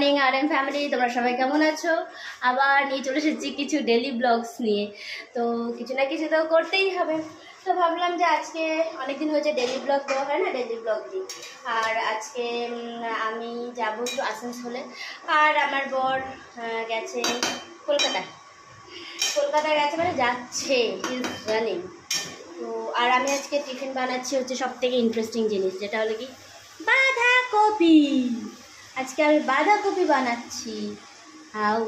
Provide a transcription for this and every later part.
Morning RM family, তোমরা সবাই কেমন আছো? আবার নিয়ে চলে এসেছি কিছু ডেলি ব্লগস নিয়ে। তো কিছু না কিছু তো করতেই হবে। তো ভাবলাম যে আজকে অনেকদিন হয়েছে ডেলি ব্লগ দেওয়া হয় না, ডেলি ব্লগ দিই। আর আজকে আমি যাবো একটু আসানসোলে, আর আমার বর গেছে কলকাতায়। কলকাতায় গেছে মানে যাচ্ছে, ইজ রানিং। তো আর আমি আজকে টিফিন বানাচ্ছি হচ্ছে সব থেকে ইন্টারেস্টিং জিনিস, যেটা হলো কি বাঁধাকপি। আজকে আমি বাঁধাকপি বানাচ্ছি। হাউ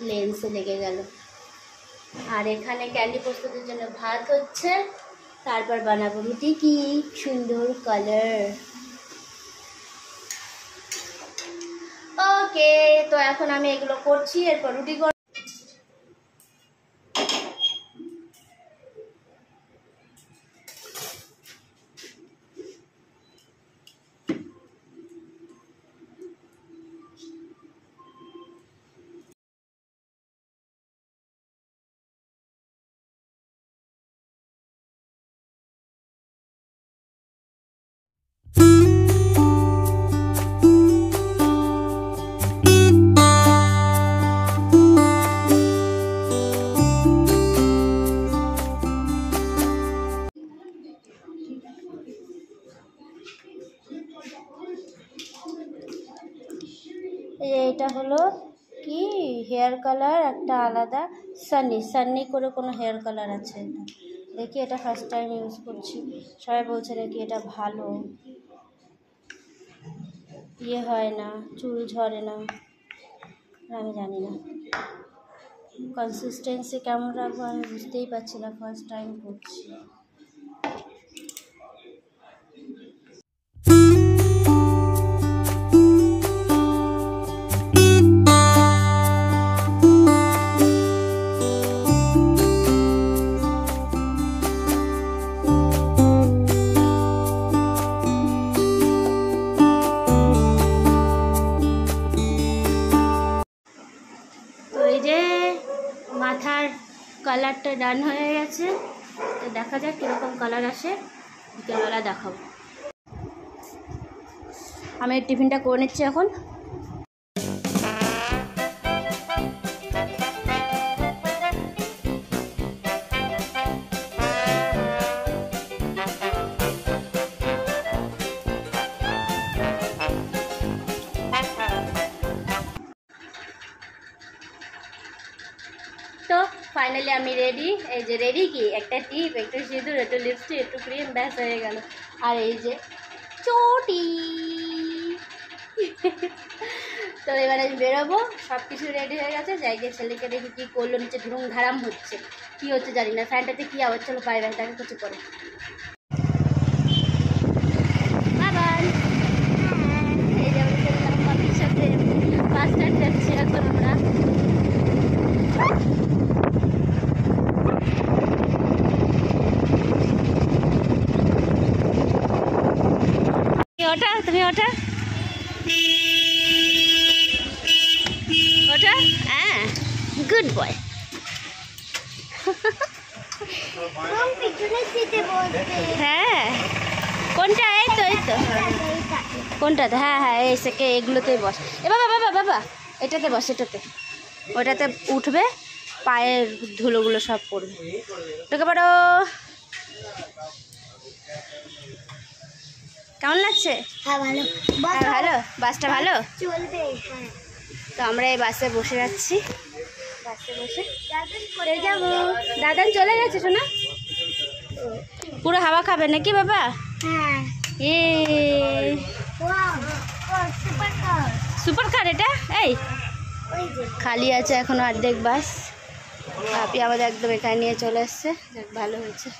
লেন্সে লেগে গেল। আর এখানে ক্যান্ডি প্রস্তুতের জন্য ভাত হচ্ছে, তারপর বানাবো রুটি। কি সুন্দর কালার। ওকে, তো এখন আমি এগুলো করছি, এরপর রুটি করব। এটা হলো কি হেয়ার কালার, একটা আলাদা সানি করে কোনো হেয়ার কালার আছে। দেখি, এটা ফার্স্ট টাইম ইউজ করছি। সবাই বলছে নাকি এটা ভালো, ইয়ে হয় না, চুল ঝরে না। আমি জানি না কনসিস্টেন্সি কেমন রাখবো, আমি বুঝতেই পারছি না, ফার্স্ট টাইম করছি। মাথার কালারটা ডান হয়ে গেছে, তো দেখা যাক কীরকম কালার আসে, বিকেলবেলা দেখাবো। আমি টিফিনটা করে নিচ্ছি এখন। তো ফাইনালি আমি রেডি। এই যে রেডি, কি একটা টিপ, একটু সিঁদুর, একটু লিপস্টিক, একটু ক্রিম, ব্যাস হয়ে গেল। আর এই যে চটি। তো এবারে বেরোবো, সব কিছু রেডি হয়ে গেছে। যাই গিয়ে ছেলেকে দেখি কী করলো, নিচে ধুম ধারাম হচ্ছে, কী হচ্ছে জানি না। ফ্যানটাতে কী আওয়াজ, চলো বাইরে তাকে কিছু করে। এই যে আমরা চললাম বাপির সাথে, বাস স্ট্যান্ড যাচ্ছি এখন আমরা। ওটা তুমি ওটা ওটা, হ্যাঁ, গুড বয়। হ্যাঁ, কোনটা? এই তো কোনটাতে? হ্যাঁ হ্যাঁ, এই সেকে এগুলোতেই বস। এ বাবা বাবা বাবা, এটাতে বস, এটাতে, ওটাতে উঠবে, পায়ের ধুলোগুলো সব পড়বে। ঢুকে পড়ো। কেমন লাগছে? হ্যাঁ ভালো। ভালো, বাসটা ভালো চলবে। তো আমরা এই বাসে বসে যাচ্ছি, বাসে বসে যাবো। দাদান চলে গেছে শোনা, পুরো হাওয়া খাবে নাকি বাবা? হ্যাঁ। এ সুপার কার এটা। এই খালি আছে এখনো অর্ধেক বাস। আপনি আমাদের একদম এখানে নিয়ে চলে এসছে, ভালো হয়েছে।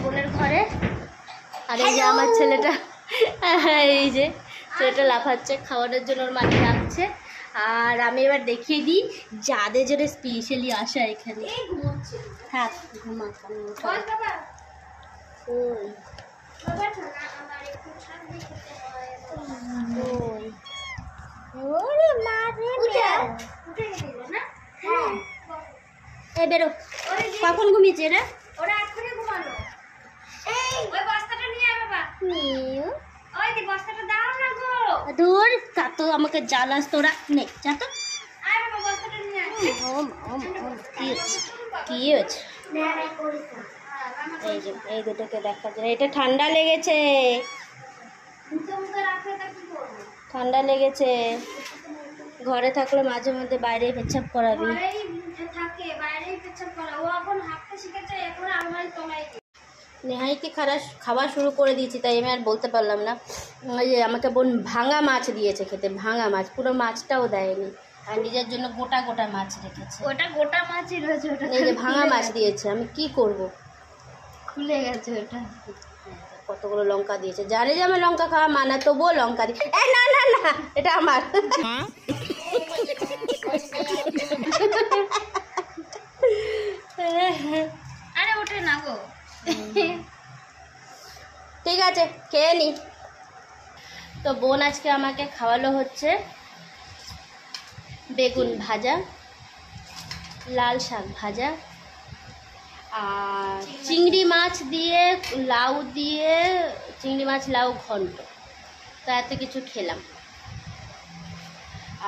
বোনের ঘরে, আর এই যে আমার ছেলেটা, এই যে তো এটা লাফাচ্ছে, খাওয়ানোর জন্য ওর মাকে রাখছে। আর আমি এবার দেখিয়ে দিই যাদের জন্য স্পেশালি আসা এখানে। থাক ঘুমা। বেরো, কখন ঘুমিয়েছে রে? ওরা এখনই ঘুমালো। ওই বস্তাটা নিয়ে আয় বাবা। ওই দি বস্তাটা দাও না গো। দূর তা তো আমাকে জ্বালাস তোরা। নে যা তো। আয় বাবা বস্তাটা নিয়ে আয়। কি হয়েছে? এই যে এই দুটোকে দেখা যায়, এটা ঠান্ডা লেগেছে। ঠান্ডা লেগেছে। ঘরে থাকলে মাঝে মধ্যে বাইরে পেচ্ছাপ করাবি। নেহাইকে খাওয়া শুরু করে দিয়েছি, তাই আমি আর বলতে পারলাম না। ওই যে আমাকে বোন ভাঙা মাছ দিয়েছে খেতে, ভাঙা মাছ, পুরো মাছটাও দেয়নি। আর নিজের জন্য গোটা গোটা মাছ রেখেছে। ওটা গোটা মাছই রয়েছে, ওটা এই যে ভাঙা মাছ দিয়েছে, আমি কি করব? খুলে গেছে ওটা। কতগুলো লঙ্কা দিয়েছে, জানি যে আমার লঙ্কা খাওয়া মানা, তবুও লঙ্কা দিই। না না না, এটা আমার। আরে ওঠে না গো। ঠিক আছে খেয়ে নি। তো বোন আজকে আমাকে খাওয়ালো হচ্ছে বেগুন ভাজা, লাল শাক ভাজা, আর চিংড়ি মাছ দিয়ে লাউ দিয়ে, চিংড়ি মাছ লাউ ঘন্ট। তো এত কিছু খেলাম।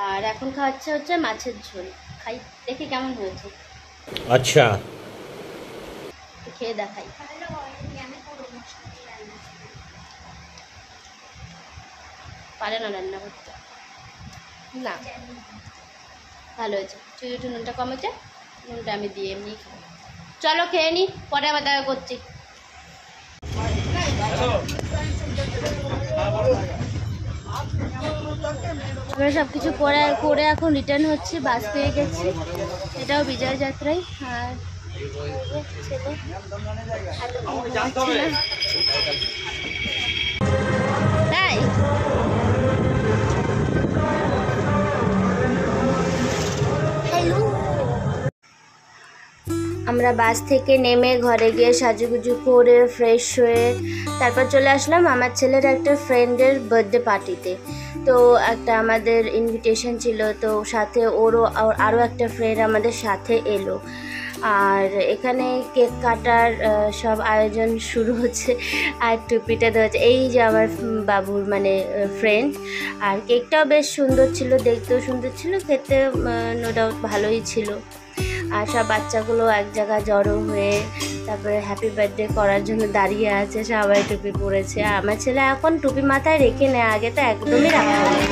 আর এখন খাওয়াচ্ছে হচ্ছে মাছের ঝোল। খাই, দেখি কেমন হয়েছে। আচ্ছা, খেয়ে দেখাই। পারে না রান্না করতে, না ভালো হয়েছে। তুই একটু নুনটা কম হয়েছে, নুনটা আমি দিয়ে এমনি খাবো। চলো খেয়ে নি, পরে আবার দেখা করছি। আমরা সব কিছু করে এখন রিটার্ন হচ্ছি, বাস পেয়ে গেছি। এটাও বিজয় যাত্রায়। আর তাই আমরা বাস থেকে নেমে ঘরে গিয়ে সাজুগুজু করে ফ্রেশ হয়ে তারপর চলে আসলাম আমার ছেলের একটা ফ্রেন্ডের বার্থডে পার্টিতে। তো একটা আমাদের ইনভিটেশন ছিল, তো সাথে আরও একটা ফ্রেন্ড আমাদের সাথে এলো। আর এখানে কেক কাটার সব আয়োজন শুরু হচ্ছে, আর টুপিটা দেওয়া হচ্ছে। এই যে আমার বাবুর মানে ফ্রেন্ড। আর কেকটাও বেশ সুন্দর ছিল, দেখতেও সুন্দর ছিল, খেতে নো ডাউট ভালোই ছিল। আর সব বাচ্চাগুলো এক জায়গায় জড়ো হয়ে তারপরে হ্যাপি বার্থডে করার জন্য দাঁড়িয়ে আছে, সবাই টুপি পরেছে। আর আমার ছেলে এখন টুপি মাথায় রেখে নেয়, আগে তো একদমই রাখা হয়নি।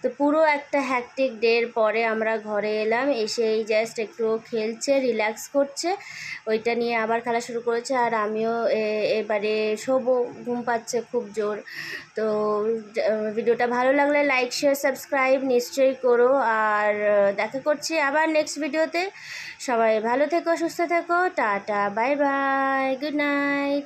তো পুরো একটা হ্যাকটিক ডের পরে আমরা ঘরে এলাম, এসে এই জাস্ট একটু খেলছে, রিল্যাক্স করছে, ওইটা নিয়ে আবার খেলা শুরু করেছে। আর আমিও এবারে শোবো, ঘুম পাচ্ছে খুব জোর। তো ভিডিওটা ভালো লাগলে লাইক শেয়ার সাবস্ক্রাইব নিশ্চয়ই করো। আর দেখা করছি আবার নেক্সট ভিডিওতে। সবাই ভালো থেকো, সুস্থ থেকো, tata, bye bye, good night.